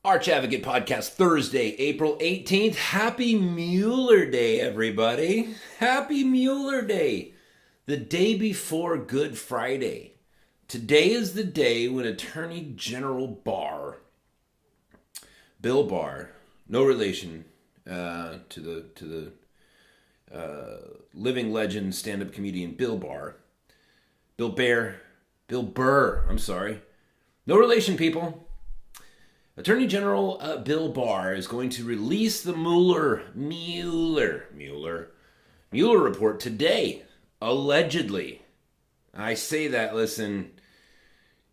Arch Advocate Podcast, Thursday, April 18th. Happy Mueller Day, everybody. Happy Mueller Day. The day before Good Friday. Today is the day when Attorney General Bill Barr, no relation to the living legend stand-up comedian Bill Burr, no relation, people. Attorney General Bill Barr is going to release the Mueller report today, allegedly. I say that, listen,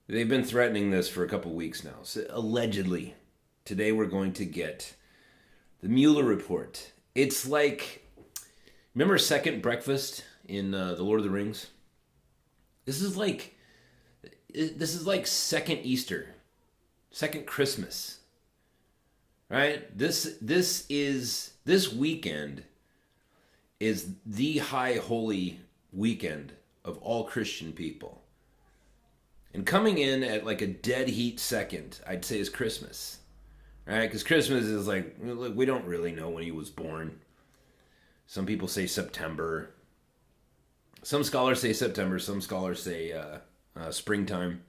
they've been threatening this for a couple weeks now. So allegedly, today we're going to get the Mueller report. It's like, remember Second Breakfast in The Lord of the Rings? This is like second Easter. Second Christmas, right? This weekend is the high holy weekend of all Christian people. And coming in at like a dead heat second, I'd say, is Christmas, right? Because Christmas is like, look, we don't really know when he was born. Some people say September. Some scholars say September. Some scholars say springtime.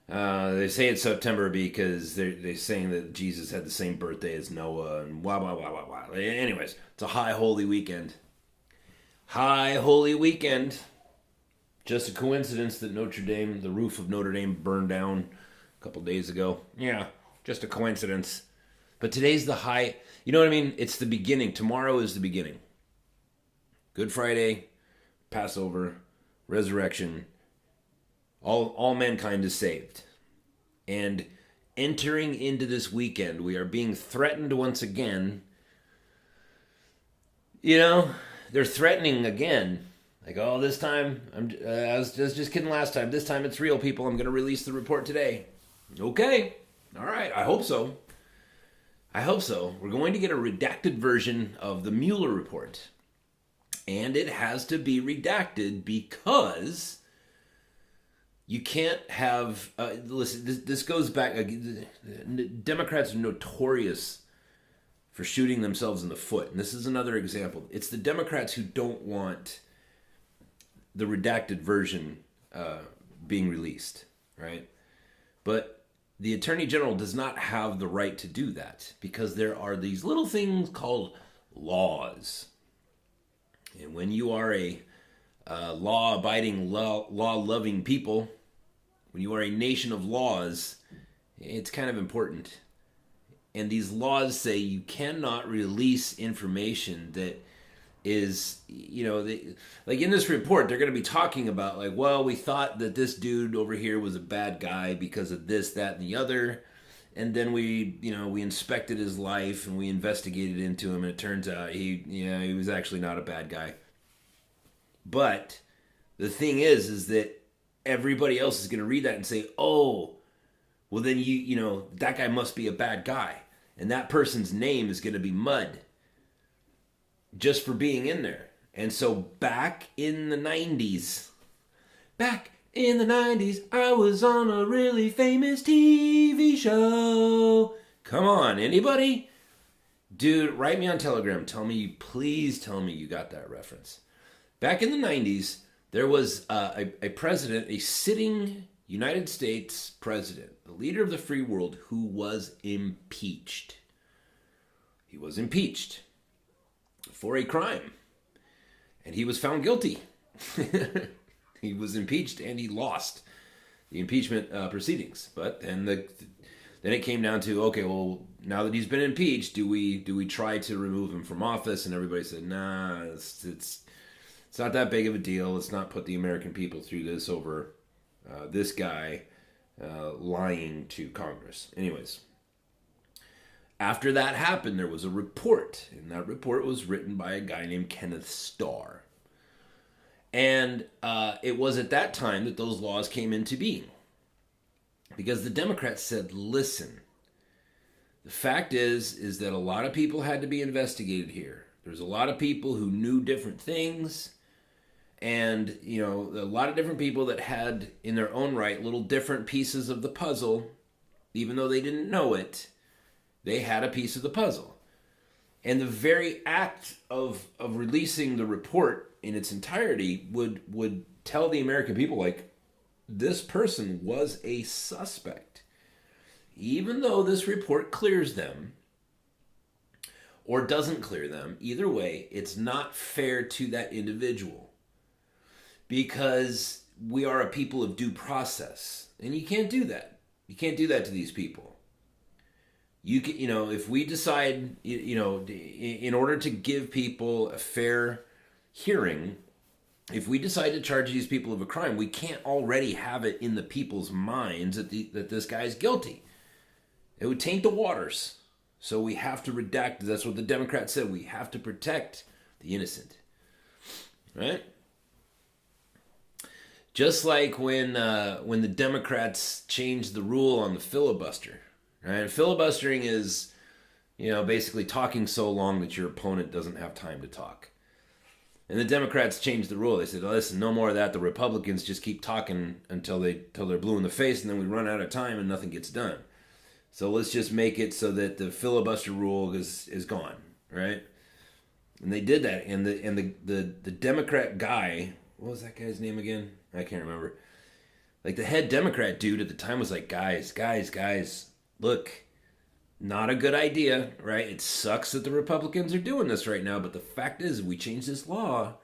They say it's September because they're saying that Jesus had the same birthday as Noah and blah, blah, blah, blah, blah. Anyways, it's a high holy weekend. High holy weekend. Just a coincidence that the roof of Notre Dame burned down a couple days ago. Yeah, just a coincidence. But today's the high, you know what I mean? It's the beginning. Tomorrow is the beginning. Good Friday, Passover, resurrection. All mankind is saved. And entering into this weekend, we are being threatened once again. You know, they're threatening again. Like, oh, this time, I was just kidding last time. This time it's real, people. I'm going to release the report today. Okay. All right. I hope so. We're going to get a redacted version of the Mueller report. And it has to be redacted because you can't have, listen, this goes back, Democrats are notorious for shooting themselves in the foot. And this is another example. It's the Democrats who don't want the redacted version being released, right? But the Attorney General does not have the right to do that because there are these little things called laws. And when you are a law-abiding, law-loving people, when you are a nation of laws, it's kind of important. And these laws say you cannot release information that is, like in this report, they're going to be talking about like, well, we thought that this dude over here was a bad guy because of this, that, and the other. And then we inspected his life and we investigated into him, and it turns out he was actually not a bad guy. But the thing is that everybody else is going to read that and say, oh, well then that guy must be a bad guy. And that person's name is going to be mud just for being in there. And so back in the 90s, I was on a really famous TV show. Come on, anybody? Dude, write me on Telegram. Please tell me you got that reference. Back in the 90s, there was a president, a sitting United States president, the leader of the free world, who was impeached. He was impeached for a crime, and he was found guilty. He was impeached, and he lost the impeachment proceedings. But then it came down to, okay, well, now that he's been impeached, do we try to remove him from office? And everybody said, nah, it's not that big of a deal. Let's not put the American people through this over this guy lying to Congress. Anyways, after that happened, there was a report, and that report was written by a guy named Kenneth Starr. And it was at that time that those laws came into being. Because the Democrats said, listen, the fact is that a lot of people had to be investigated here. There's a lot of people who knew different things. And, a lot of different people that had, in their own right, little different pieces of the puzzle even though they didn't know it, they had a piece of the puzzle. And the very act of releasing the report in its entirety would tell the American people, like, this person was a suspect. Even though this report clears them or doesn't clear them, either way, it's not fair to that individual. Because we are a people of due process. And you can't do that. You can't do that to these people. You can, if we decide, in order to give people a fair hearing, if we decide to charge these people of a crime, we can't already have it in the people's minds that this guy's guilty. It would taint the waters. So we have to redact. That's what the Democrats said. We have to protect the innocent. Right? Just like when the Democrats changed the rule on the filibuster. Right? Filibustering is, basically talking so long that your opponent doesn't have time to talk. And the Democrats changed the rule. They said, listen, no more of that. The Republicans just keep talking until they're blue in the face, and then we run out of time and nothing gets done. So let's just make it so that the filibuster rule is gone, right? And they did that. And the Democrat guy, what was that guy's name again? I can't remember. Like the head Democrat dude at the time was like, guys, look, not a good idea, right? It sucks that the Republicans are doing this right now, but the fact is, we change this law,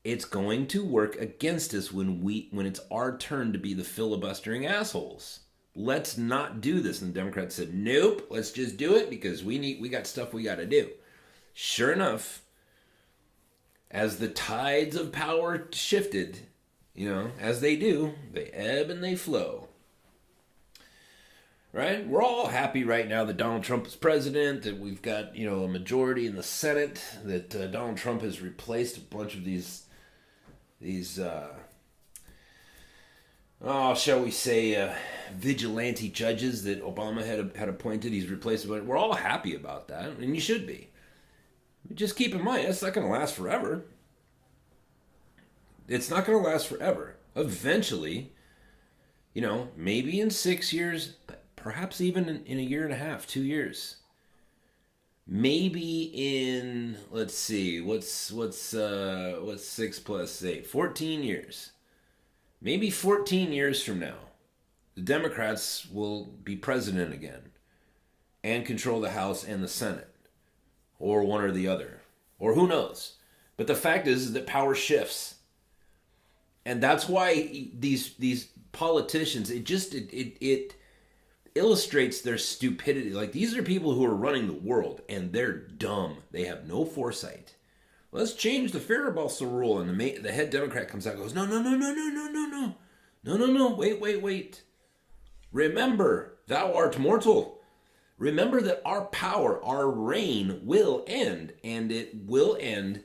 it's going to work against us when it's our turn to be the filibustering assholes. Let's not do this. And the Democrats said, nope, let's just do it because we got stuff we got to do. Sure enough, as the tides of power shifted, as they do, they ebb and they flow. Right? We're all happy right now that Donald Trump is president, that we've got, a majority in the Senate, that Donald Trump has replaced a bunch of these shall we say, vigilante judges that Obama had appointed. He's replaced, but we're all happy about that, and you should be. Just keep in mind, it's not going to last forever. It's not going to last forever. Eventually, maybe in 6 years, perhaps even in a year and a half, 2 years. Maybe in, let's see, what's 6 plus 8? 14 years. Maybe 14 years from now, the Democrats will be president again and control the House and the Senate, or one or the other, or who knows. But the fact is that power shifts. And that's why these politicians, it illustrates their stupidity. Like, these are people who are running the world, and they're dumb. They have no foresight. Let's change the filibuster rule. And the head Democrat comes out and goes, no, wait. Remember, thou art mortal. Remember that our power, our reign will end, and it will end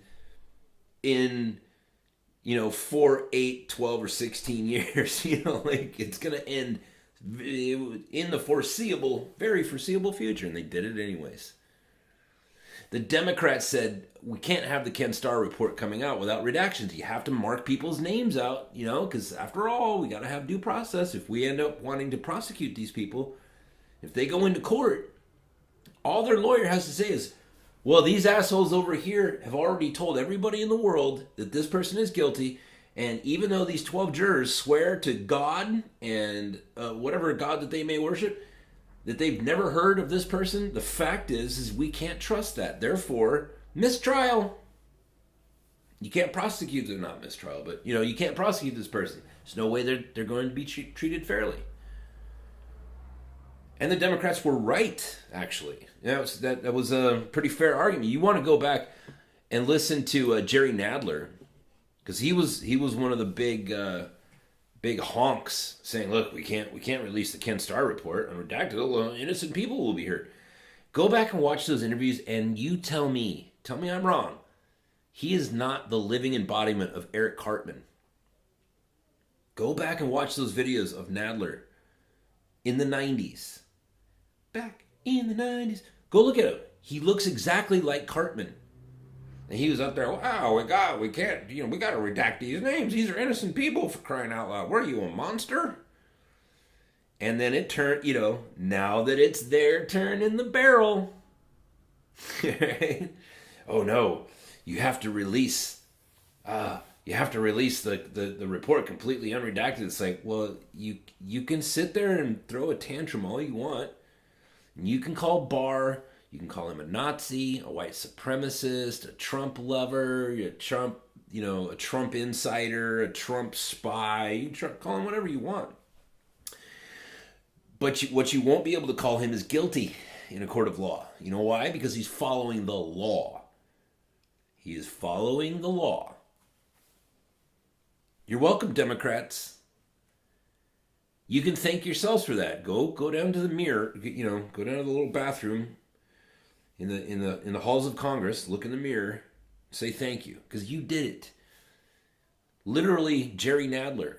in, 4, 8, 12, or 16 years. It's going to end in the very foreseeable future, and they did it anyways. The Democrats said, we can't have the Ken Starr report coming out without redactions. You have to mark people's names out, because after all, we got to have due process. If we end up wanting to prosecute these people, if they go into court, all their lawyer has to say is, well, these assholes over here have already told everybody in the world that this person is guilty, and even though these 12 jurors swear to God and whatever God that they may worship, that they've never heard of this person, the fact is we can't trust that. Therefore, mistrial. You can't prosecute them, not mistrial, but you can't prosecute this person. There's no way they're going to be treated fairly. And the Democrats were right, actually. That was a pretty fair argument. You want to go back and listen to Jerry Nadler, because he was one of the big honks saying, look, we can't release the Ken Starr report. Unredacted, innocent people will be hurt. Go back and watch those interviews, and you tell me I'm wrong. He is not the living embodiment of Eric Cartman. Go back and watch those videos of Nadler in the 90s. Back in the 90s. Go look at him. He looks exactly like Cartman. And he was up there, wow, we got to redact these names. These are innocent people, for crying out loud. What are you, a monster? And then it turned, now that it's their turn in the barrel, right? Oh no, you have to release the report completely unredacted. It's like, well, you can sit there and throw a tantrum all you want. You can call Barr, you can call him a Nazi, a white supremacist, a Trump lover, a Trump insider, a Trump spy. You can call him whatever you want. But what you won't be able to call him is guilty in a court of law. You know why? Because he's following the law. He is following the law. You're welcome, Democrats. You can thank yourselves for that. Go down to the mirror. Go down to the little bathroom in the halls of Congress. Look in the mirror. Say thank you, because you did it. Literally, Jerry Nadler.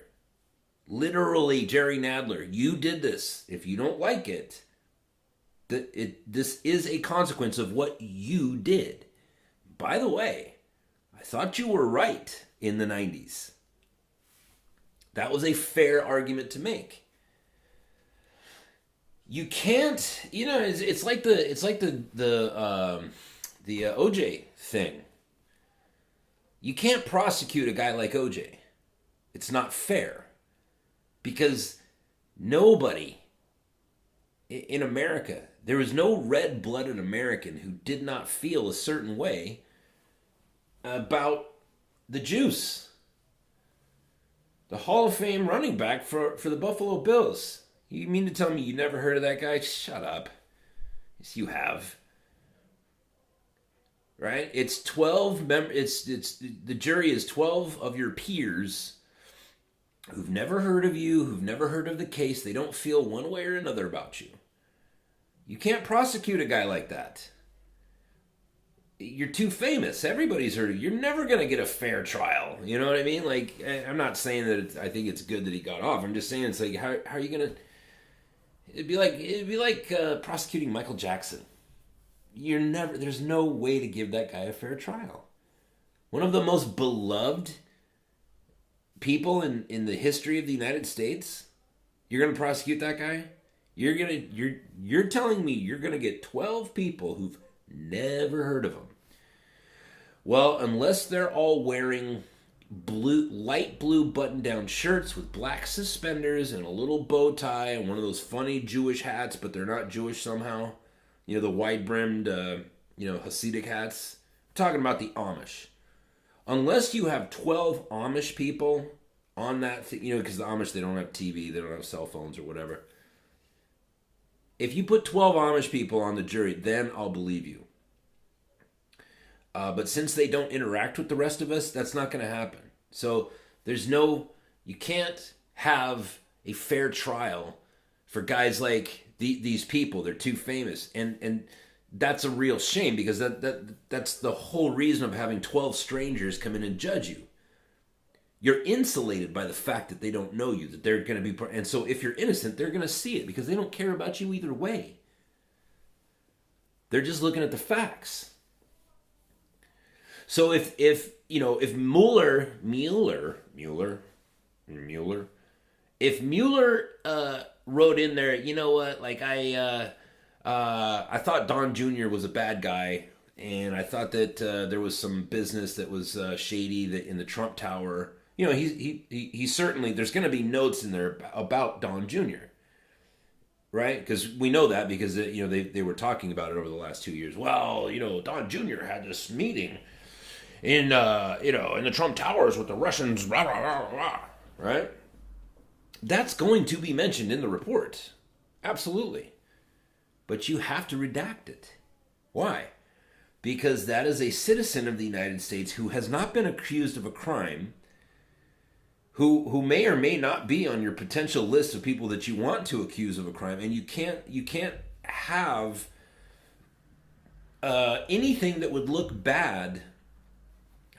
You did this. If you don't like it, this is a consequence of what you did. By the way, I thought you were right in the 90s. That was a fair argument to make. You can't, it's like the OJ thing. You can't prosecute a guy like OJ. It's not fair. Because nobody in America, there was no red-blooded American who did not feel a certain way about the juice. The Hall of Fame running back for the Buffalo Bills. You mean to tell me you never heard of that guy? Shut up. Yes, you have. Right? It's 12 the jury is 12 of your peers who've never heard of you, who've never heard of the case. They don't feel one way or another about you. You can't prosecute a guy like that. You're too famous. Everybody's heard of you. You're never going to get a fair trial. You know what I mean? Like, I'm not saying that I think it's good that he got off. I'm just saying it's like, how are you going to... It'd be like prosecuting Michael Jackson. There's no way to give that guy a fair trial. One of the most beloved people in the history of the United States, you're going to prosecute that guy? You're telling me you're going to get 12 people who've never heard of him. Well, unless they're all wearing light blue button-down shirts with black suspenders and a little bow tie and one of those funny Jewish hats, but they're not Jewish somehow. The wide-brimmed, Hasidic hats. I'm talking about the Amish. Unless you have 12 Amish people on that thing, because the Amish, they don't have TV, they don't have cell phones or whatever. If you put 12 Amish people on the jury, then I'll believe you. But since they don't interact with the rest of us, that's not going to happen. So you can't have a fair trial for guys like these people. They're too famous. And that's a real shame, because that's the whole reason of having 12 strangers come in and judge you. You're insulated by the fact that they don't know you, that they're going to be... And so if you're innocent, they're going to see it, because they don't care about you either way. They're just looking at the facts. So if Mueller, if Mueller wrote in there, you know what, like I thought Don Jr. was a bad guy, and I thought that there was some business that was shady in the Trump Tower. He certainly, there's going to be notes in there about Don Jr., right? Because we know that because they were talking about it over the last 2 years. Well, Don Jr. had this meeting in the Trump Towers with the Russians, rah, rah, rah, rah, right? That's going to be mentioned in the report. Absolutely. But you have to redact it. Why? Because that is a citizen of the United States who has not been accused of a crime, who may or may not be on your potential list of people that you want to accuse of a crime, and you can't have anything that would look bad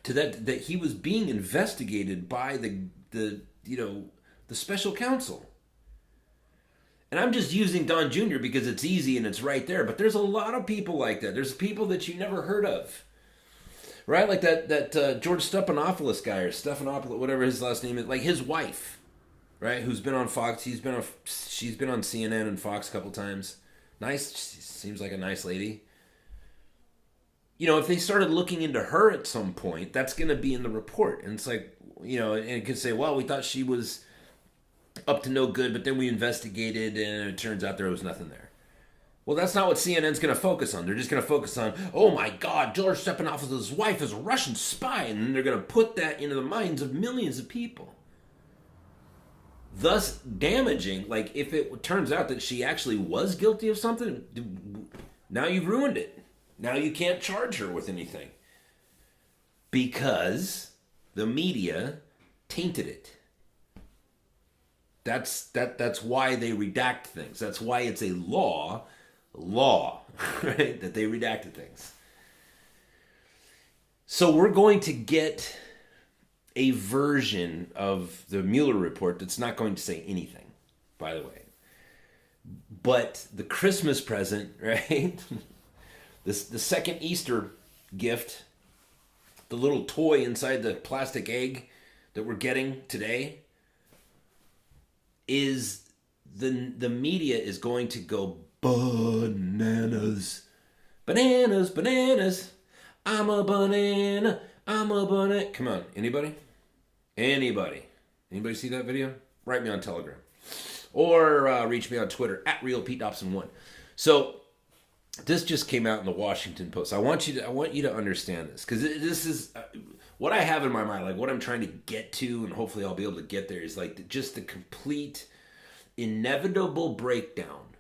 to that he was being investigated by the special counsel. And I'm just using Don Jr. because it's easy and it's right there, but there's a lot of people like that. There's people that you never heard of, right? Like that George Stephanopoulos guy, or Stephanopoulos, whatever his last name is, like his wife, right? Who's been on Fox? She's been on CNN and Fox a couple times. Nice, she seems like a nice lady. You know, if they started looking into her at some point, that's going to be in the report. And it's like, you know, and it could say, well, we thought she was up to no good, but then we investigated and it turns out there was nothing there. Well, that's not what CNN's going to focus on. They're just going to focus on, oh my God, George Stephanopoulos' wife is a Russian spy. And then they're going to put that into the minds of millions of people. Thus damaging, like if it turns out that she actually was guilty of something, now you've ruined it. Now you can't charge her with anything. Because the media tainted it. That's why they redact things. That's why it's a law, right? That they redacted things. So we're going to get a version of the Mueller report that's not going to say anything, by the way. But the Christmas present, right? The second Easter gift, the little toy inside the plastic egg that we're getting today, is the media is going to go bananas. Bananas, bananas. I'm a banana. I'm a banana. Come on, anybody? Anybody see that video? Write me on Telegram. Or reach me on Twitter, @RealPeteDobson1. So, this just came out in the Washington Post. I want you to understand this. Because this is what I have in my mind, like what I'm trying to get to, and hopefully I'll be able to get there, is like just the complete, inevitable breakdown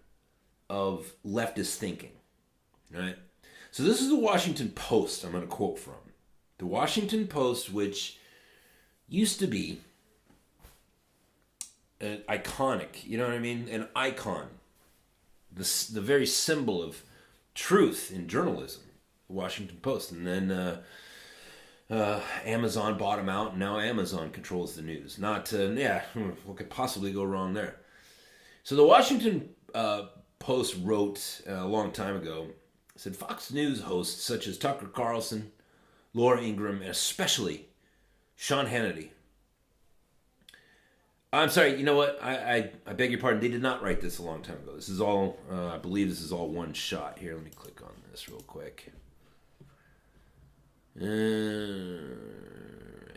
of leftist thinking. Right? So this is the Washington Post I'm going to quote from. The Washington Post, which used to be an iconic, you know what I mean? An icon. The very symbol of truth in journalism. The Washington Post. And then Amazon bought them out, and now Amazon controls the news. What could possibly go wrong there? So the Washington Post wrote a long time ago, said Fox News hosts such as Tucker Carlson, Laura Ingraham, and especially Sean Hannity. I'm sorry, you know what? I beg your pardon. They did not write this a long time ago. This is all, I believe this is all one shot. Here, let me click on this real quick.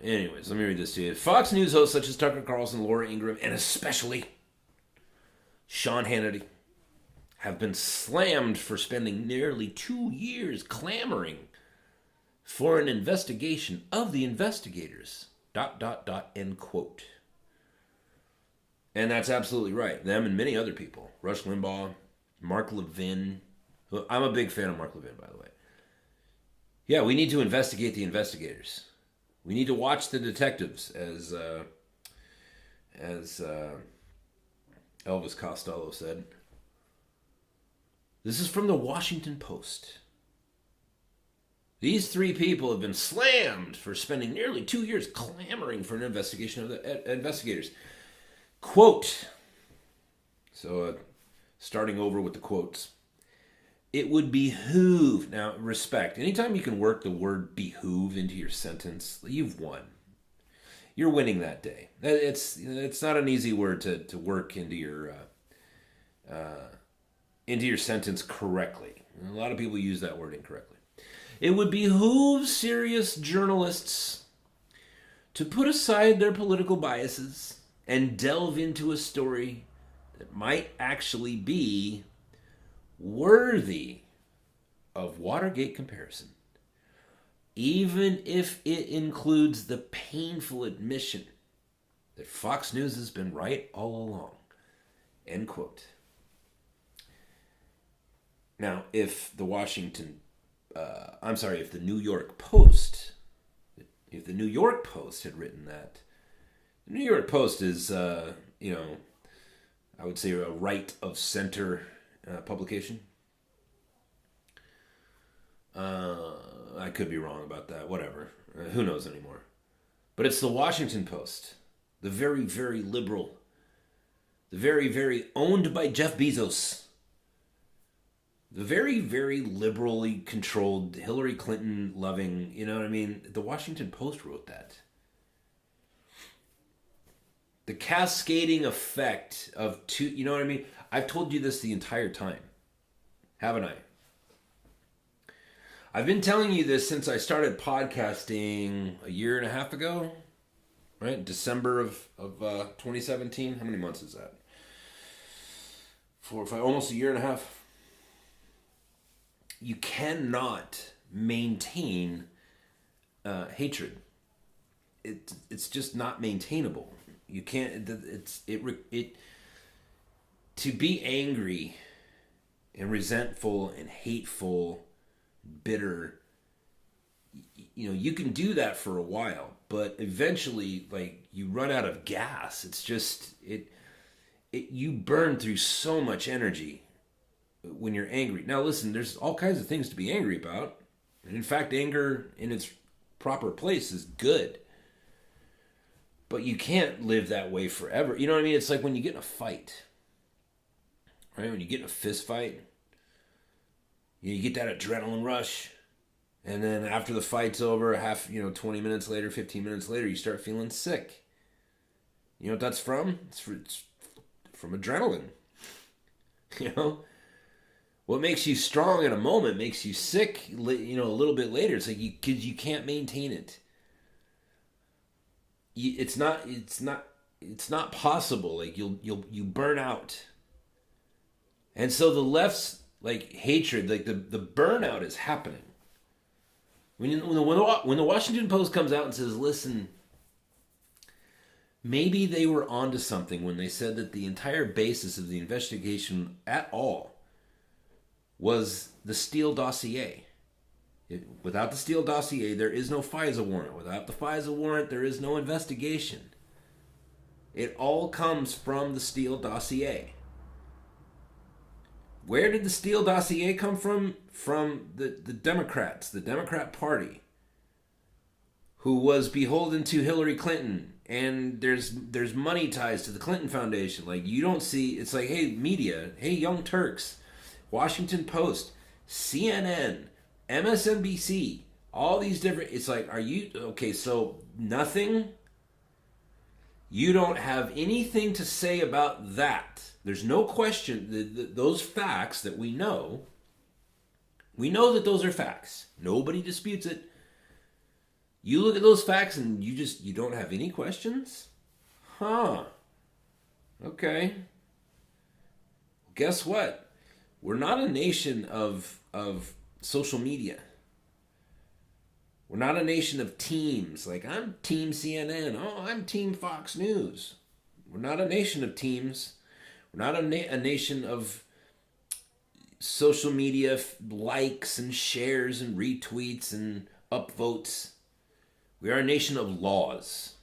Anyways, let me read this to you. Fox News hosts such as Tucker Carlson, Laura Ingraham, and especially Sean Hannity have been slammed for spending nearly 2 years clamoring for an investigation of the investigators. ... End quote. And that's absolutely right. Them and many other people. Rush Limbaugh, Mark Levin. I'm a big fan of Mark Levin, by the way. Yeah, we need to investigate the investigators. We need to watch the detectives, as Elvis Costello said. This is from the Washington Post. These three people have been slammed for spending nearly 2 years clamoring for an investigation of the investigators. Quote. So, starting over with the quotes. It would behoove, now respect, anytime you can work the word behoove into your sentence, you've won. You're winning that day. It's not an easy word to work into your sentence correctly. A lot of people use that word incorrectly. It would behoove serious journalists to put aside their political biases and delve into a story that might actually be worthy of Watergate comparison, even if it includes the painful admission that Fox News has been right all along. End quote. Now, if the New York Post had written that, the New York Post is, I would say a right of center publication. I could be wrong about that. Whatever. Who knows anymore? But it's the Washington Post, the very, very liberal, the very, very owned by Jeff Bezos, the very, very liberally controlled, Hillary Clinton loving, you know what I mean? The Washington Post wrote that. The cascading effect of two, you know what I mean? I've told you this the entire time, haven't I? I've been telling you this since I started podcasting a year and a half ago, right? December of 2017. How many months is that? 4 or 5, almost a year and a half. You cannot maintain hatred. It's just not maintainable. You can't. It to be angry and resentful and hateful, bitter. You know, you can do that for a while, but eventually, like, you run out of gas. It's just you burn through so much energy when you're angry. Now, listen, there's all kinds of things to be angry about, and in fact, anger in its proper place is good. But you can't live that way forever. You know what I mean? It's like when you get in a fight, right? When you get in a fist fight, you get that adrenaline rush. And then after the fight's over, 20 minutes later, 15 minutes later, you start feeling sick. You know what that's from? It's from adrenaline. You know? What makes you strong in a moment makes you sick, a little bit later. It's like because you can't maintain it. It's not possible. Like you burn out. And so the left's like hatred, like the burnout is happening. When the Washington Post comes out and says, "Listen, maybe they were onto something when they said that the entire basis of the investigation at all was the Steele dossier. Without the Steele dossier, there is no FISA warrant. Without the FISA warrant, there is no investigation. It all comes from the Steele dossier." Where did the Steele dossier come from? From the Democrats, the Democrat Party, who was beholden to Hillary Clinton, and there's money ties to the Clinton Foundation. Like, you don't see, it's like, hey, media, hey, Young Turks, Washington Post, CNN, MSNBC, all these different, it's like, are you, okay, so nothing? You don't have anything to say about that. There's no question, those facts that we know that those are facts. Nobody disputes it. You look at those facts and you don't have any questions? Huh. Okay. Guess what? We're not a nation of social media. We're not a nation of teams. Like, I'm Team CNN. Oh, I'm Team Fox News. We're not a nation of teams. We're not a nation of social media likes and shares and retweets and upvotes. We are a nation of laws.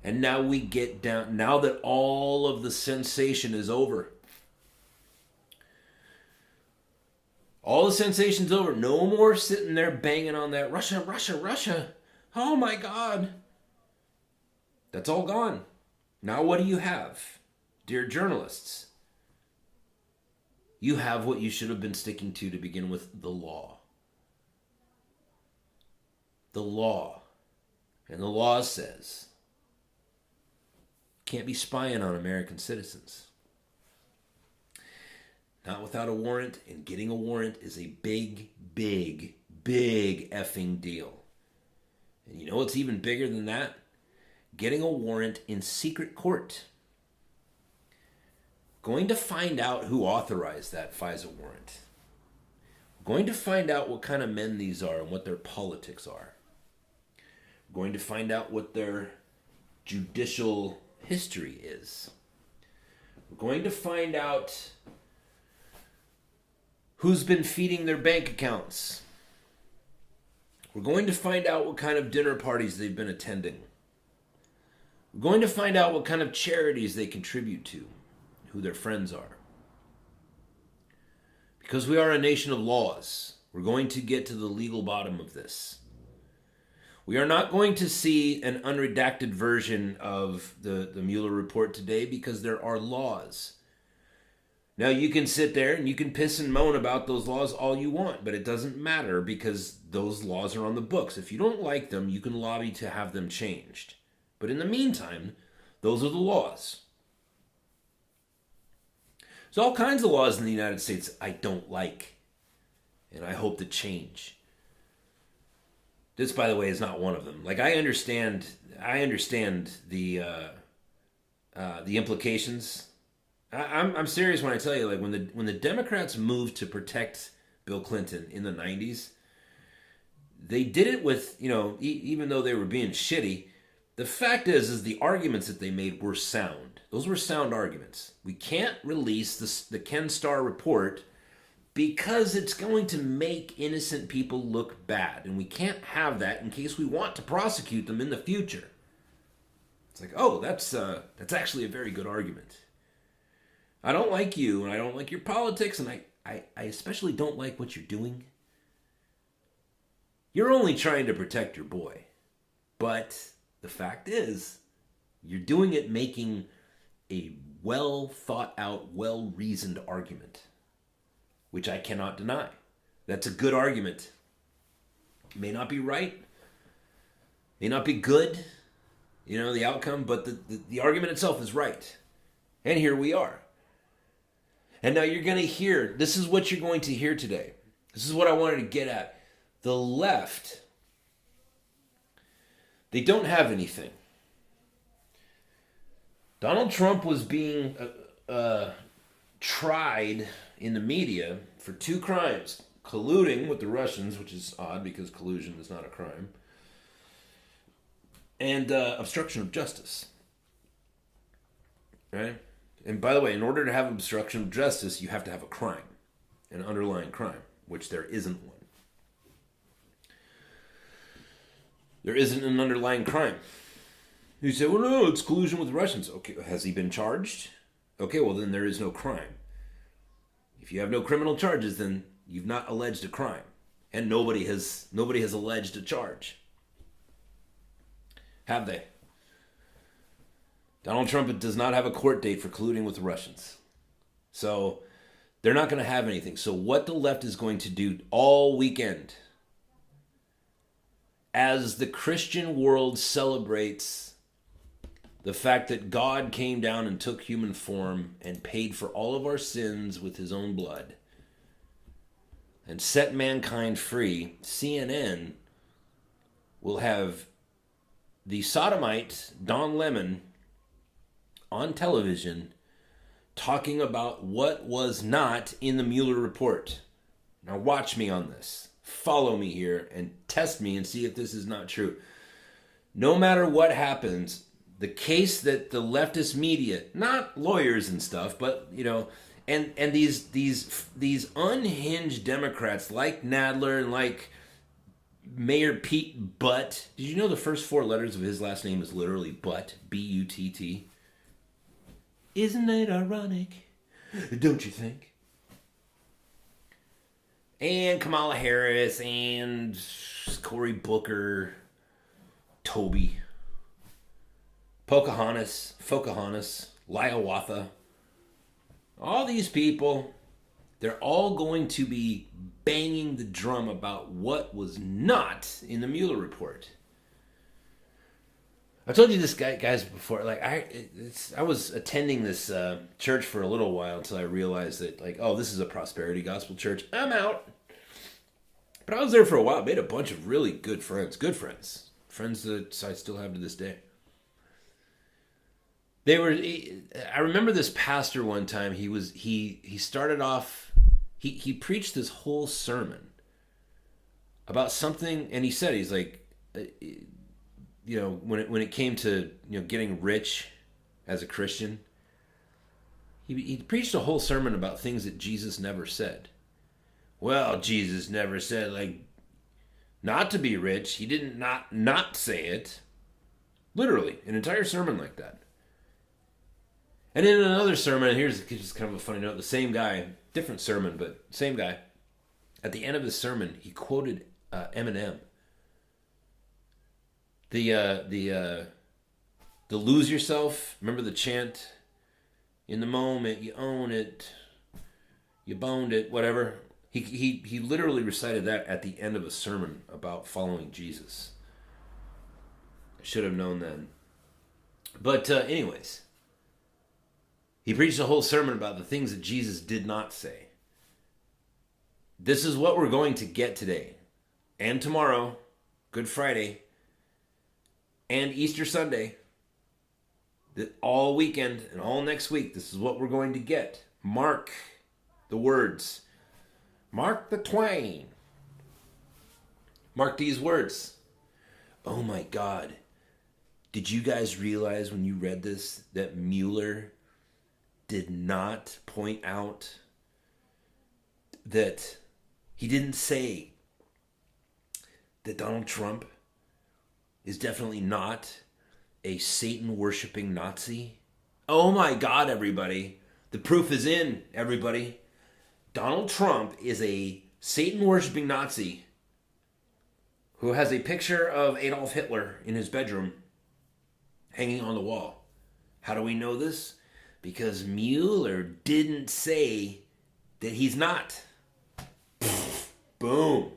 And now we get down, now that all of the sensation is over. All the sensation's over. No more sitting there banging on that Russia, Russia, Russia. Oh my God. That's all gone. Now what do you have, dear journalists? You have what you should have been sticking to begin with, the law. The law. And the law says, can't be spying on American citizens. Not without a warrant, and getting a warrant is a big, big, big effing deal. And you know what's even bigger than that? Getting a warrant in secret court. Going to find out who authorized that FISA warrant. Going to find out what kind of men these are and what their politics are. Going to find out what their judicial history is. We're going to find out who's been feeding their bank accounts. We're going to find out what kind of dinner parties they've been attending. We're going to find out what kind of charities they contribute to, who their friends are. Because we are a nation of laws, we're going to get to the legal bottom of this. We are not going to see an unredacted version of the Mueller report today because there are laws. Now, you can sit there and you can piss and moan about those laws all you want, but it doesn't matter because those laws are on the books. If you don't like them, you can lobby to have them changed. But in the meantime, Those are the laws. There's all kinds of laws in the United States I don't like, and I hope to change. This, by the way, is not one of them. Like, I understand the implications. I'm serious when I tell you, like, when the Democrats moved to protect Bill Clinton in the 90s, they did it with, even though they were being shitty, the fact is the arguments that they made were sound. Those were sound arguments. We can't release the Ken Starr report because it's going to make innocent people look bad. And we can't have that in case we want to prosecute them in the future. It's like, oh, that's actually a very good argument. I don't like you, and I don't like your politics, and I especially don't like what you're doing. You're only trying to protect your boy. But the fact is, you're doing it making a well thought out, well reasoned argument, which I cannot deny. That's a good argument. It may not be right, may not be good, the outcome, but the argument itself is right. And here we are. And now you're going to hear, this is what you're going to hear today. This is what I wanted to get at. The left, they don't have anything. Donald Trump was being tried in the media for 2 crimes. Colluding with the Russians, which is odd because collusion is not a crime. And obstruction of justice. Right? And by the way, in order to have obstruction of justice, you have to have a crime. An underlying crime, which there isn't one. There isn't an underlying crime. You say, well, no, it's collusion with the Russians. Okay, has he been charged? Okay, well, then there is no crime. If you have no criminal charges, then you've not alleged a crime. And nobody has alleged a charge. Have they? Donald Trump does not have a court date for colluding with the Russians. So they're not going to have anything. So what the left is going to do all weekend, as the Christian world celebrates the fact that God came down and took human form and paid for all of our sins with his own blood and set mankind free, CNN will have the sodomite Don Lemon on television talking about what was not in the Mueller report. Now watch me on this. Follow me here and test me and see if this is not true. No matter what happens, the case that the leftist media, not lawyers and stuff, but and these unhinged Democrats like Nadler and like Mayor Pete Butt. Did you know the first 4 letters of his last name is literally Butt, B-U-T-T? Isn't it ironic? Don't you think? And Kamala Harris and Cory Booker, Toby, Pocahontas, Liawatha. All these people, they're all going to be banging the drum about what was not in the Mueller report. I told you this guys before. Like I was attending this church for a little while until I realized that this is a prosperity gospel church. I'm out. But I was there for a while. Made a bunch of really good friends friends that I still have to this day. I remember this pastor one time. He started off. He preached this whole sermon about something, and he said he's like. When it came to getting rich as a Christian, he preached a whole sermon about things that Jesus never said. Well, Jesus never said not to be rich. He didn't not say it. Literally, an entire sermon like that. And in another sermon, here's just kind of a funny note. The same guy, different sermon, but same guy. At the end of his sermon, he quoted Eminem. The lose yourself. Remember the chant? In the moment, you own it. You boned it. Whatever. He literally recited that at the end of a sermon about following Jesus. I should have known then. But anyways, he preached a whole sermon about the things that Jesus did not say. This is what we're going to get today and tomorrow, Good Friday, and Easter Sunday. That all weekend and all next week, this is what we're going to get. Mark the words. Mark the twain. Mark these words. Oh my God. Did you guys realize when you read this that Mueller did not point out that he didn't say that Donald Trump is definitely not a Satan-worshipping Nazi? Oh my God, everybody. The proof is in, everybody. Donald Trump is a Satan-worshipping Nazi who has a picture of Adolf Hitler in his bedroom hanging on the wall. How do we know this? Because Mueller didn't say that he's not. Boom.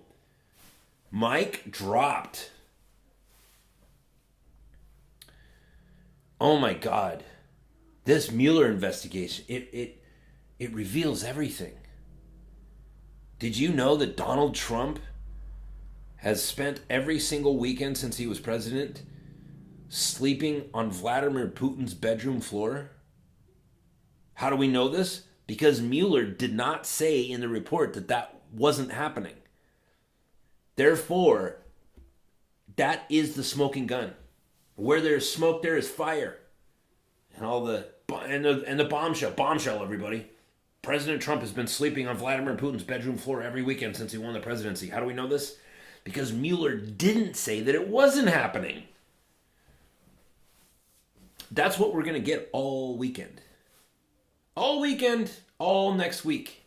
Mic dropped. Oh my God. This Mueller investigation, it reveals everything. Did you know that Donald Trump has spent every single weekend since he was president sleeping on Vladimir Putin's bedroom floor? How do we know this? Because Mueller did not say in the report that that wasn't happening. Therefore, that is the smoking gun. Where there's smoke, there is fire. And all the bombshell, everybody. President Trump has been sleeping on Vladimir Putin's bedroom floor every weekend since he won the presidency. How do we know this? Because Mueller didn't say that it wasn't happening. That's what we're going to get all weekend. All weekend, all next week.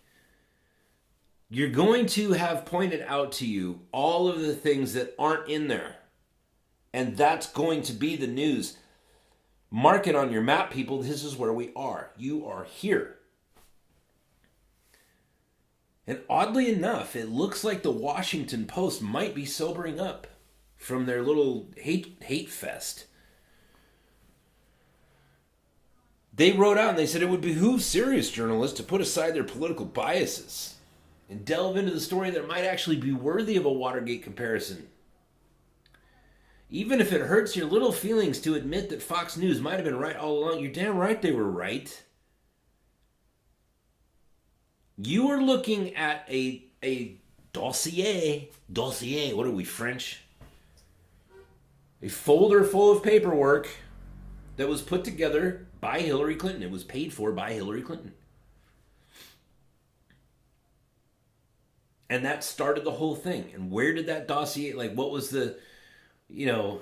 You're going to have pointed out to you all of the things that aren't in there. And that's going to be the news. Mark it on your map, people. This is where we are. You are here. And oddly enough, it looks like the Washington Post might be sobering up from their little hate fest. They wrote out and they said it would behoove serious journalists to put aside their political biases and delve into the story that might actually be worthy of a Watergate comparison. Even if it hurts your little feelings to admit that Fox News might have been right all along, you're damn right they were right. You are looking at a dossier, what are we, French? A folder full of paperwork that was put together by Hillary Clinton. It was paid for by Hillary Clinton. And that started the whole thing. And where did that dossier, what was the, you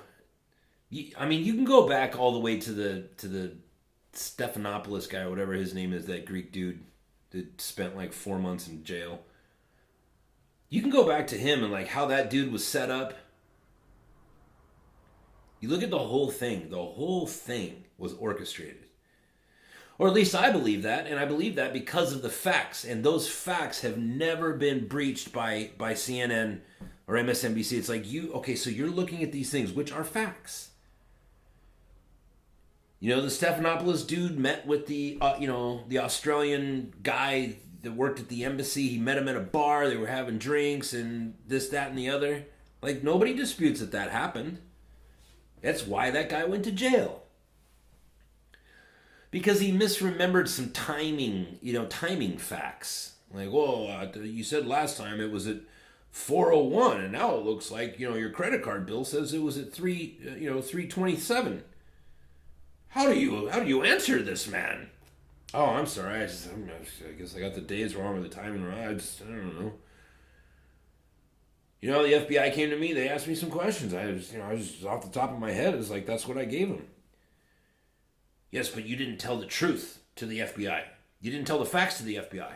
can go back all the way to the Stephanopoulos guy, or whatever his name is, that Greek dude that spent 4 months in jail. You can go back to him and how that dude was set up. You look at the whole thing. The whole thing was orchestrated. Or at least I believe that, and I believe that because of the facts. And those facts have never been breached by CNN or MSNBC. It's so you're looking at these things, which are facts. The Stephanopoulos dude met with the Australian guy that worked at the embassy. He met him at a bar. They were having drinks and this, that, and the other. Nobody disputes that happened. That's why that guy went to jail. Because he misremembered some timing facts. You said last time it was at 4:01, and now it looks like, your credit card bill says it was at 3:27. How do you answer this, man? Oh, I'm sorry. I guess I got the days wrong or the timing wrong. I don't know. The FBI came to me. They asked me some questions. I was off the top of my head. It's that's what I gave them. Yes, but you didn't tell the truth to the FBI. You didn't tell the facts to the FBI.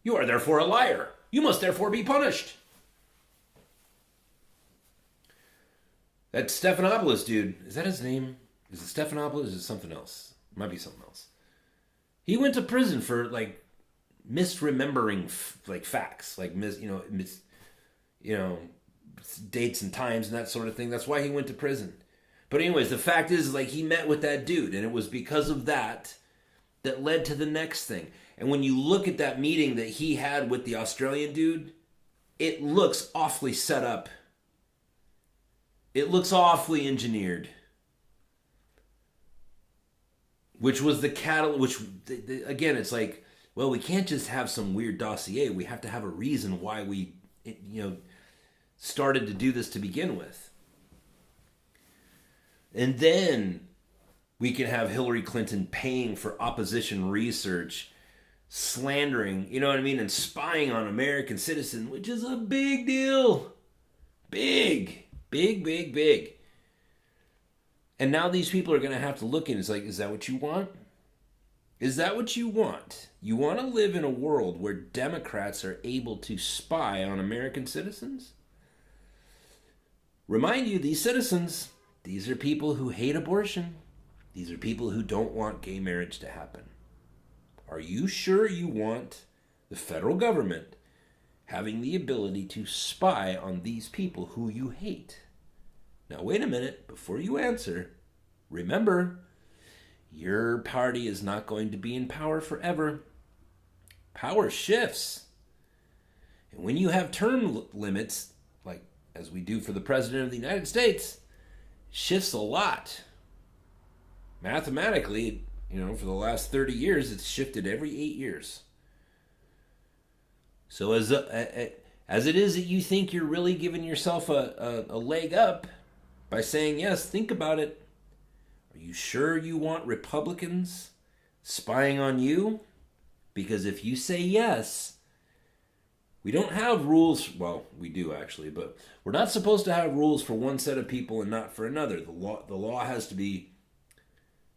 You are therefore a liar. You must therefore be punished. That Stephanopoulos dude, is that his name? Is it Stephanopoulos or is it something else? It might be something else. He went to prison for misremembering facts, dates and times and that sort of thing. That's why he went to prison. But anyways, the fact is, like, he met with that dude, and it was because of that led to the next thing. And when you look at that meeting that he had with the Australian dude, it looks awfully set up. It looks awfully engineered. Which was the catalyst, again, it's like, well, we can't just have some weird dossier. We have to have a reason why we, started to do this to begin with. And then we can have Hillary Clinton paying for opposition research, slandering, you know what I mean, and spying on American citizens, which is a big deal. Big. And now these people are going to have to look in. It's like, is that what you want? Is that what you want? You want to live in a world where Democrats are able to spy on American citizens? Remind you, these citizens, these are people who hate abortion. These are people who don't want gay marriage to happen. Are you sure you want the federal government having the ability to spy on these people who you hate? Now, wait a minute. Before you answer, remember, your party is not going to be in power forever. Power shifts. And when you have term limits, like as we do for the President of the United States, it shifts a lot. Mathematically, for the last 30 years, it's shifted every 8 years. So as it is that you think you're really giving yourself a leg up by saying yes, think about it. Are you sure you want Republicans spying on you? Because if you say yes, we don't have rules. Well, we do actually, but we're not supposed to have rules for one set of people and not for another. The law has to be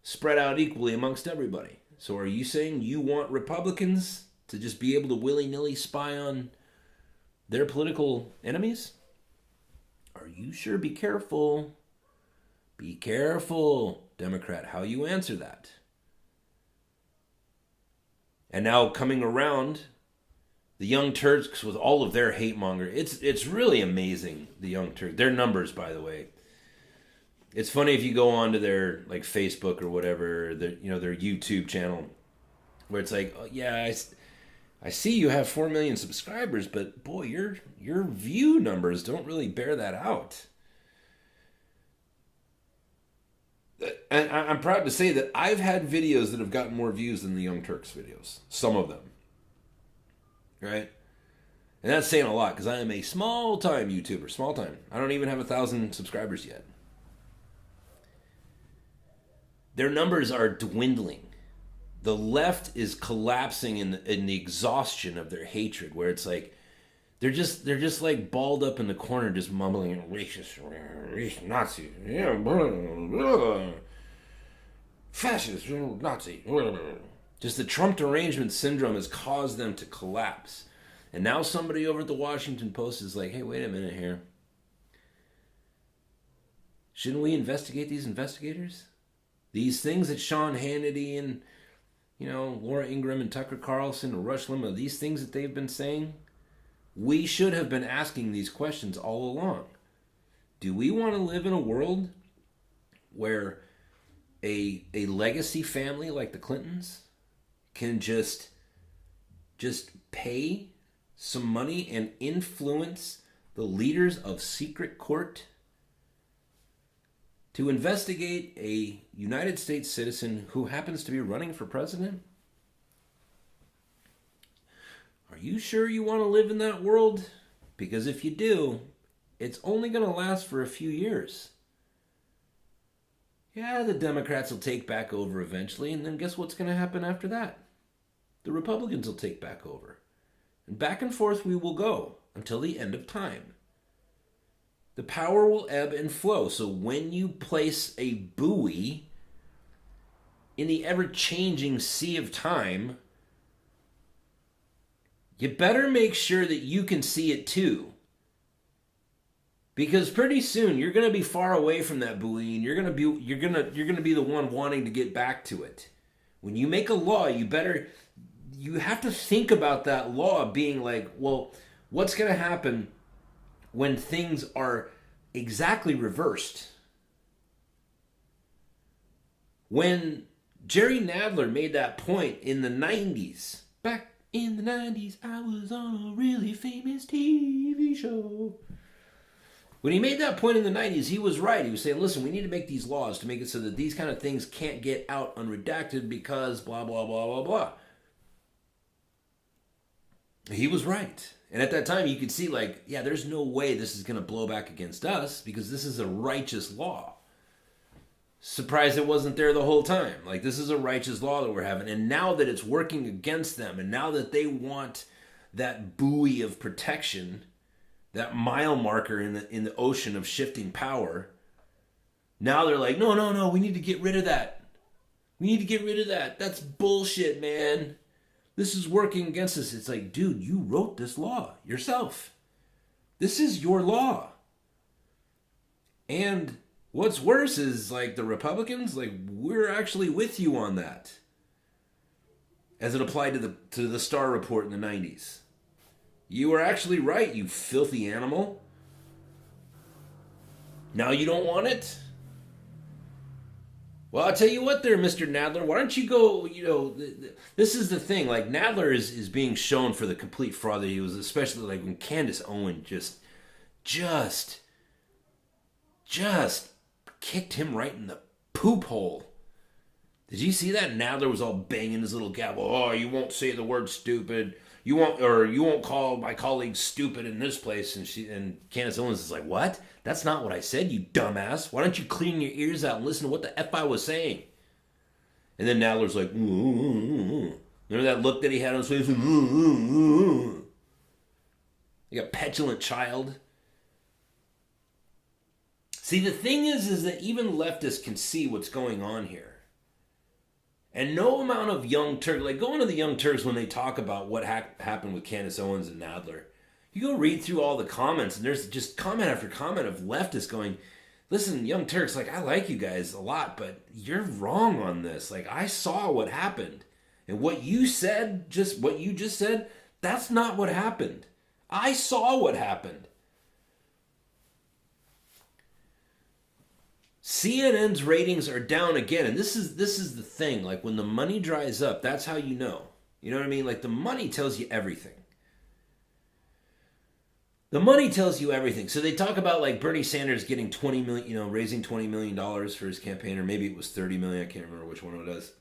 spread out equally amongst everybody. So are you saying you want Republicans to just be able to willy-nilly spy on their political enemies? Are you sure? Be careful. Be careful, Democrat, how you answer that. And now coming around, the Young Turks with all of their hate monger. It's really amazing, the Young Turks. Their numbers, by the way. It's funny if you go onto their like Facebook or whatever, their YouTube channel, where it's like, oh, yeah, I see you have 4 million subscribers, but boy, your view numbers don't really bear that out. And I'm proud to say that I've had videos that have gotten more views than the Young Turks videos. Some of them. Right? And that's saying a lot because I am a small-time YouTuber. Small-time. I don't even have 1,000 subscribers yet. Their numbers are dwindling. The left is collapsing in the exhaustion of their hatred, where it's like they're just like balled up in the corner, just mumbling racist Nazi, yeah, fascist Nazi. Just the Trump derangement syndrome has caused them to collapse. And now somebody over at the Washington Post is like, hey, wait a minute here. Shouldn't we investigate these investigators? These things that Sean Hannity and Laura Ingraham and Tucker Carlson and Rush Limbaugh, these things that they've been saying, we should have been asking these questions all along. Do we want to live in a world where a legacy family like the Clintons can just pay some money and influence the leaders of secret court to investigate a United States citizen who happens to be running for president? Are you sure you want to live in that world? Because if you do, it's only going to last for a few years. Yeah, the Democrats will take back over eventually, and then guess what's going to happen after that? The Republicans will take back over. And back and forth we will go until the end of time. The power will ebb and flow. So when you place a buoy in the ever-changing sea of time, you better make sure that you can see it too. Because pretty soon you're going to be far away from that buoy, and you're going to be the one wanting to get back to it. When you make a law, you have to think about that law being like, well, what's going to happen when things are exactly reversed? When Jerry Nadler made that point in the 90s, back in the 90s, I was on a really famous TV show. When he made that point in the 90s, he was right. He was saying, listen, we need to make these laws to make it so that these kind of things can't get out unredacted because blah, blah, blah, blah, blah. He was right. And at that time, you could see, like, yeah, there's no way this is going to blow back against us because this is a righteous law. Surprised it wasn't there the whole time. Like, this is a righteous law that we're having. And now that it's working against them, and now that they want that buoy of protection, that mile marker in the ocean of shifting power, now they're like, no, we need to get rid of that. We need to get rid of that. That's bullshit, man. This is working against us. It's like, dude, you wrote this law yourself. This is your law. And what's worse is, like, the Republicans, like, we're actually with you on that. As it applied to the Starr Report in the 90s. You were actually right, you filthy animal. Now you don't want it? Well, I'll tell you what there, Mr. Nadler. Why don't you go, this is the thing. Like, Nadler is being shown for the complete fraud that he was, especially like when Candace Owen just kicked him right in the poop hole. Did you see that? Nadler was all banging his little gavel. Oh, you won't say the word stupid. You won't call my colleagues stupid in this place. And Candace Owens is like, what? That's not what I said, you dumbass. Why don't you clean your ears out and listen to what the F I was saying? And then Nadler's like, remember that look that he had on his face? Like a petulant child. See, the thing is that even leftists can see what's going on here. And no amount of Young Turks, like going to the Young Turks when they talk about what happened with Candace Owens and Nadler, you go read through all the comments, and there's just comment after comment of leftists going, listen, Young Turks, like, I like you guys a lot, but you're wrong on this. Like, I saw what happened. And what you just said, that's not what happened. I saw what happened. CNN's ratings are down again, and this is the thing. Like, when the money dries up, that's how you know. You know what I mean? Like, the money tells you everything. The money tells you everything. So they talk about, like, Bernie Sanders getting $20 million, raising $20 million for his campaign, or maybe it was $30 million. I can't remember which one it was.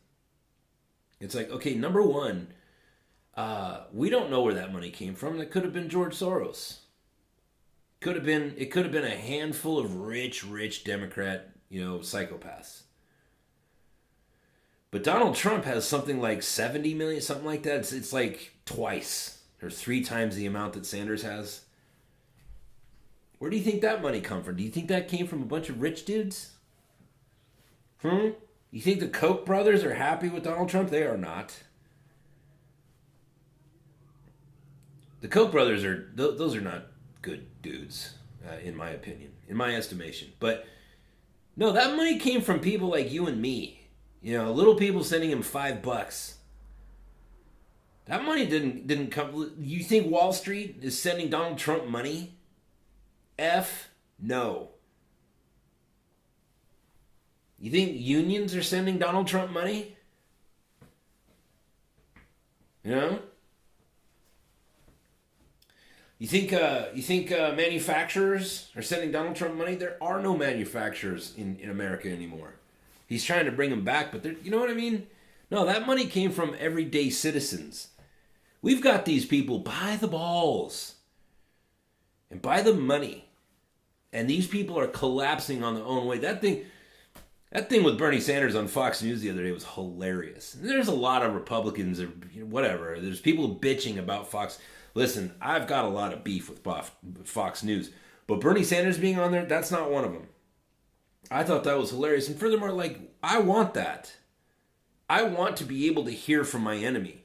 It's like, okay, number one, we don't know where that money came from. That could have been George Soros. It could have been a handful of rich Democrat, psychopaths. But Donald Trump has something like 70 million, something like that. It's like twice or 3 times the amount that Sanders has. Where do you think that money come from? Do you think that came from a bunch of rich dudes? You think the Koch brothers are happy with Donald Trump? They are not. The Koch brothers those are not good dudes, in my opinion, in my estimation. But no, that money came from people like you and me. Little people sending him $5. That money didn't come. You think Wall Street is sending Donald Trump money? F no. You think unions are sending Donald Trump money? You think manufacturers are sending Donald Trump money? There are no manufacturers in America anymore. He's trying to bring them back, but you know what I mean? No, that money came from everyday citizens. We've got these people by the balls and by the money, and these people are collapsing on their own way. That thing with Bernie Sanders on Fox News the other day was hilarious. And there's a lot of Republicans or whatever. There's people bitching about Fox. Listen, I've got a lot of beef with Fox News, but Bernie Sanders being on there, that's not one of them. I thought that was hilarious. And furthermore, like, I want that. I want to be able to hear from my enemy.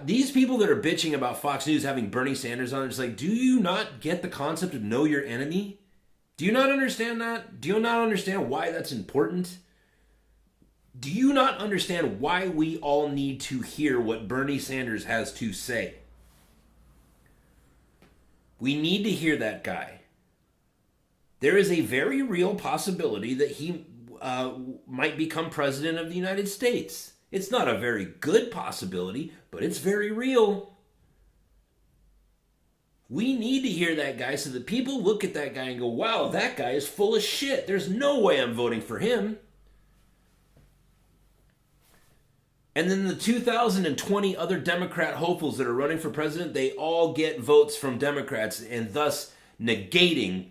These people that are bitching about Fox News having Bernie Sanders on, it's like, do you not get the concept of know your enemy? Do you not understand that? Do you not understand why that's important? Do you not understand why we all need to hear what Bernie Sanders has to say? We need to hear that guy. There is a very real possibility that might become president of the United States. It's not a very good possibility, but it's very real. We need to hear that guy so that people look at that guy and go, wow, that guy is full of shit. There's no way I'm voting for him. And then the 2020 other Democrat hopefuls that are running for president, they all get votes from Democrats and thus negating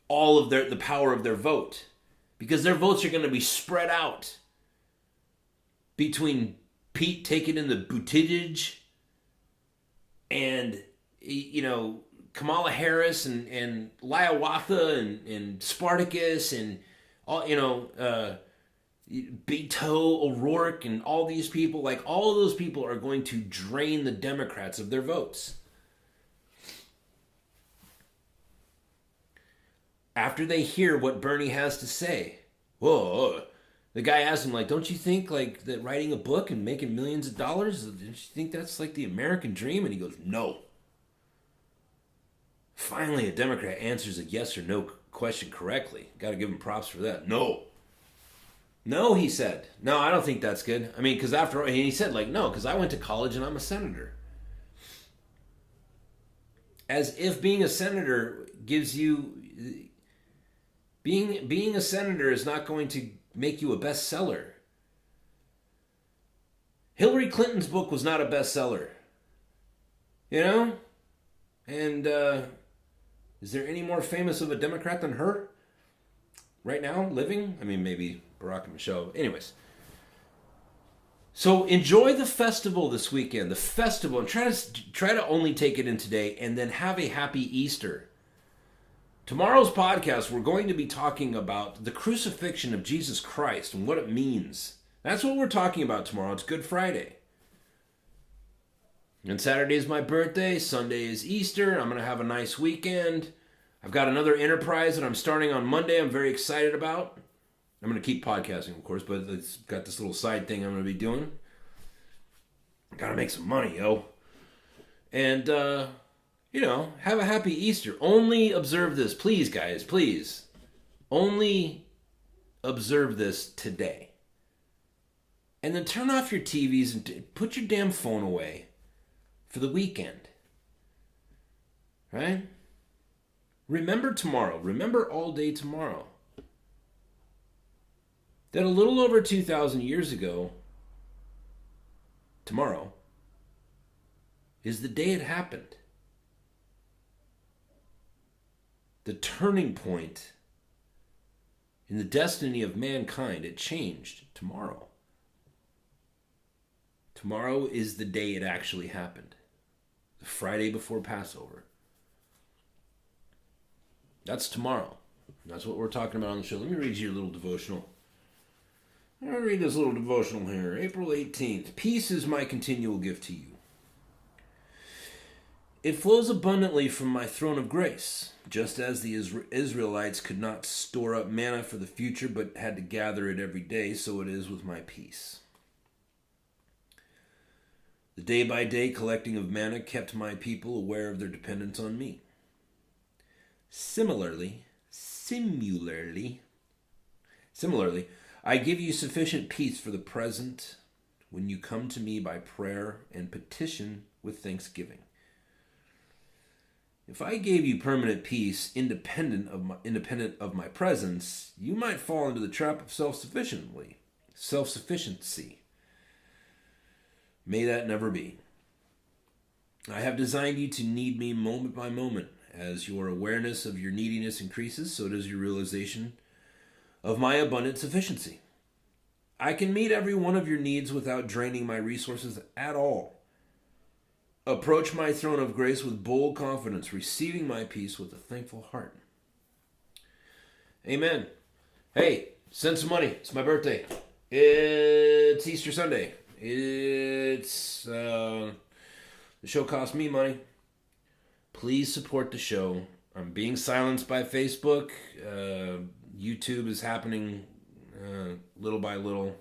all of the power of their vote. Because their votes are going to be spread out between Pete taking in the Buttigieg and, Kamala Harris and Hiawatha and Spartacus and all, Beto O'Rourke and all these people. Like, all of those people are going to drain the Democrats of their votes. After they hear what Bernie has to say. Whoa. The guy asked him, don't you think, that writing a book and making millions of dollars, don't you think that's, the American dream? And he goes, no. Finally, a Democrat answers a yes or no question correctly. Got to give him props for that. No. No, he said. No, I don't think that's good. I mean, because after all, he said, no, because I went to college and I'm a senator. As if being a senator gives you... Being a senator is not going to make you a bestseller. Hillary Clinton's book was not a bestseller. And is there any more famous of a Democrat than her? Right now, living? I mean, maybe Barack and Michelle. Anyways. So enjoy the festival this weekend. The festival. And try to only take it in today. And then have a happy Easter. Tomorrow's podcast, we're going to be talking about the crucifixion of Jesus Christ and what it means. That's what we're talking about tomorrow. It's Good Friday. And Saturday is my birthday. Sunday is Easter. I'm going to have a nice weekend. I've got another enterprise that I'm starting on Monday I'm very excited about. I'm going to keep podcasting, of course, but it's got this little side thing I'm going to be doing. Got to make some money, yo. And, have a happy Easter. Only observe this. Please, guys, please. Only observe this today. And then turn off your TVs and put your damn phone away for the weekend. Right? Remember tomorrow. Remember all day tomorrow. That a little over 2,000 years ago, tomorrow, is the day it happened. The turning point in the destiny of mankind. It changed tomorrow. Tomorrow is the day it actually happened. The Friday before Passover. That's tomorrow. That's what we're talking about on the show. Let me read you a little devotional. I'm going to read this little devotional here. April 18th. Peace is my continual gift to you. It flows abundantly from my throne of grace, just as the Israelites could not store up manna for the future but had to gather it every day, so it is with my peace. The day-by-day collecting of manna kept my people aware of their dependence on me. Similarly, I give you sufficient peace for the present when you come to me by prayer and petition with thanksgiving. If I gave you permanent peace independent of my presence, you might fall into the trap of self-sufficiency. May that never be. I have designed you to need me moment by moment. As your awareness of your neediness increases, so does your realization of my abundant sufficiency. I can meet every one of your needs without draining my resources at all. Approach my throne of grace with bold confidence, receiving my peace with a thankful heart. Amen. Hey, send some money. It's my birthday. It's Easter Sunday. It's the show cost me money. Please support the show. I'm being silenced by Facebook. YouTube is happening little by little.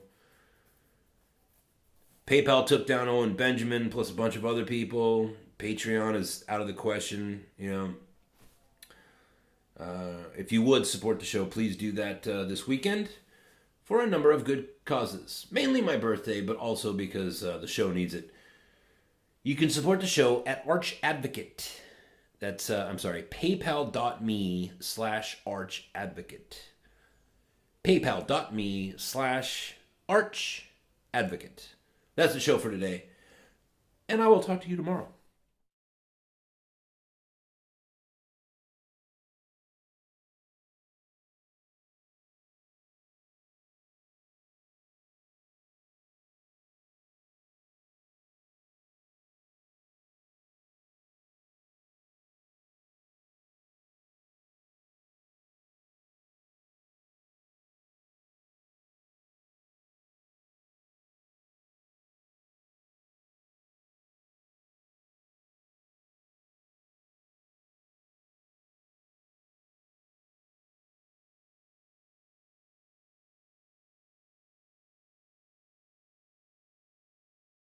PayPal took down Owen Benjamin plus a bunch of other people. Patreon is out of the question. If you would support the show, please do that this weekend. for a number of good causes. Mainly my birthday, but also because the show needs it. You can support the show at Arch Advocate. That's, paypal.me/archadvocate. paypal.me/archadvocate. That's the show for today. And I will talk to you tomorrow.